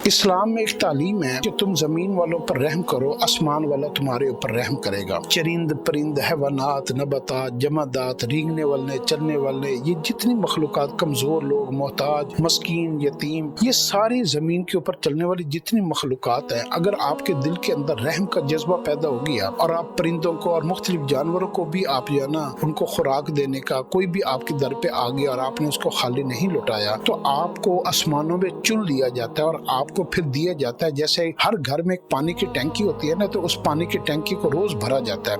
اسلام میں ایک تعلیم ہے کہ تم زمین والوں پر رحم کرو، آسمان والا تمہارے اوپر رحم کرے گا۔ چرند پرند، حیوانات، نباتات، جمادات، رینگنے والے، چلنے والے، یہ جتنی مخلوقات، کمزور لوگ، محتاج، مسکین، یتیم، یہ ساری زمین کے اوپر چلنے والی جتنی مخلوقات ہیں، اگر آپ کے دل کے اندر رحم کا جذبہ پیدا ہو گیا اور آپ پرندوں کو اور مختلف جانوروں کو بھی آپ جو ہے نا ان کو خوراک دینے کا، کوئی بھی آپ کے در پہ آ گیا اور آپ نے اس کو خالی نہیں لوٹایا، تو آپ کو آسمانوں میں چن لیا جاتا ہے اور آپ کو پھر دیا جاتا ہے۔ جیسے ہر گھر میں ایک پانی کی ٹینکی ہوتی ہے نا، تو اس پانی کی ٹینکی کو روز بھرا جاتا ہے۔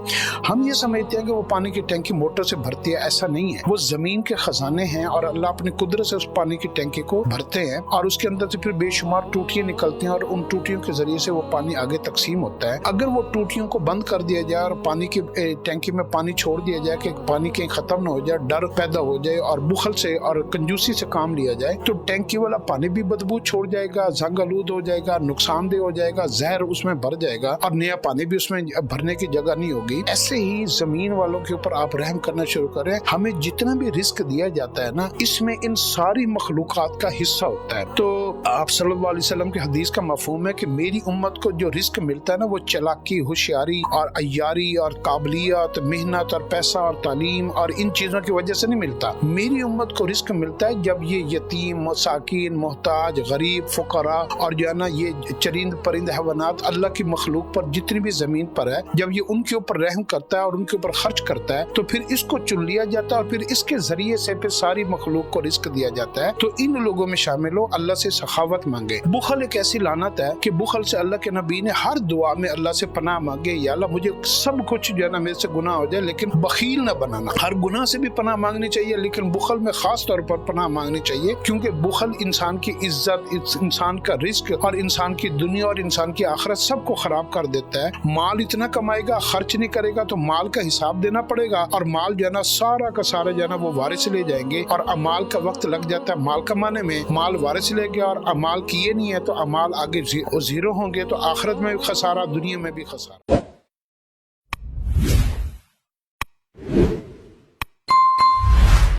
ہم یہ سمجھتے ہیں کہ وہ پانی کی ٹینکی موٹر سے بھرتی ہے، ایسا نہیں ہے۔ وہ زمین کے خزانے ہیں اور اللہ اپنی قدرت سے اس پانی کی ٹینکی کو بھرتے ہیں اور اس کے اندر سے پھر بے شمار ٹوٹیاں نکلتی ہیں اور ان ٹوٹیوں کے ذریعے سے وہ پانی آگے تقسیم ہوتا ہے۔ اگر وہ ٹوٹیوں کو بند کر دیا جائے اور پانی کی ٹینکی میں پانی چھوڑ دیا جائے کہ پانی کہیں ختم نہ ہو جائے، ڈر پیدا ہو جائے اور بخل سے اور کنجوسی سے کام لیا جائے، تو ٹینکی والا پانی بھی بدبو چھوڑ جائے گا، زنگ آلود ہو جائے گا، نقصان دہ ہو جائے گا، زہر اس میں بھر جائے گا اور نیا پانی بھی اس میں بھرنے کی جگہ نہیں ہوگی۔ ایسے ہی زمین والوں کے اوپر آپ رحم کرنا شروع کریں۔ ہمیں جتنا بھی رزق دیا جاتا ہے نا، اس میں ان ساری مخلوقات کا حصہ ہوتا ہے۔ تو آپ صلی اللہ علیہ وسلم کی حدیث کا مفہوم ہے کہ میری امت کو جو رزق ملتا ہے نا، وہ چلاکی، ہوشیاری اور عیاری اور قابلیت، محنت اور پیسہ اور تعلیم اور ان چیزوں کی وجہ سے نہیں ملتا۔ میری امت کو رزق ملتا ہے جب یہ یتیم، مساکین، محتاج، غریب، فقراء اور جو ہے نا یہ چرند پرند، حیوانات، اللہ کی مخلوق پر جتنی بھی زمین پر ہے، جب یہ ان کے اوپر رحم کرتا ہے اور ان کے اوپر خرچ کرتا ہے، تو پھر اس کو چن لیا جاتا ہے اور پھر اس کے ذریعے سے پھر ساری مخلوق کو رزق دیا جاتا ہے۔ تو ان لوگوں میں شامل ہو، اللہ سے سخاوت مانگے۔ بخل ایک ایسی لعنت ہے کہ بخل سے اللہ کے نبی نے ہر دعا میں اللہ سے پناہ مانگے، یا اللہ مجھے سب کچھ جو ہے نا میرے سے گناہ ہو جائے لیکن بخیل نہ بنانا۔ ہر گناہ سے بھی پناہ مانگنی چاہیے لیکن بخل میں خاص طور پر پناہ مانگنی چاہیے، کیونکہ بخل انسان کی عزت، انسان کا رزق اور انسان کی دنیا اور انسان کی آخرت سب کو خراب کر دیتا ہے۔ مال اتنا کمائے گا، خرچ نہیں کرے گا تو مال کا حساب دینا پڑے گا، اور مال جو ہے نا سارا کا سارا جو ہے نا وہ وارث لے جائیں گے، اور امال کا وقت لگ جاتا ہے مال کمانے میں۔ مال وارث لے گیا اور امال کیے نہیں ہے تو امال آگے زیرو ہوں گے، تو آخرت میں بھی خسارہ، دنیا میں بھی خسارہ۔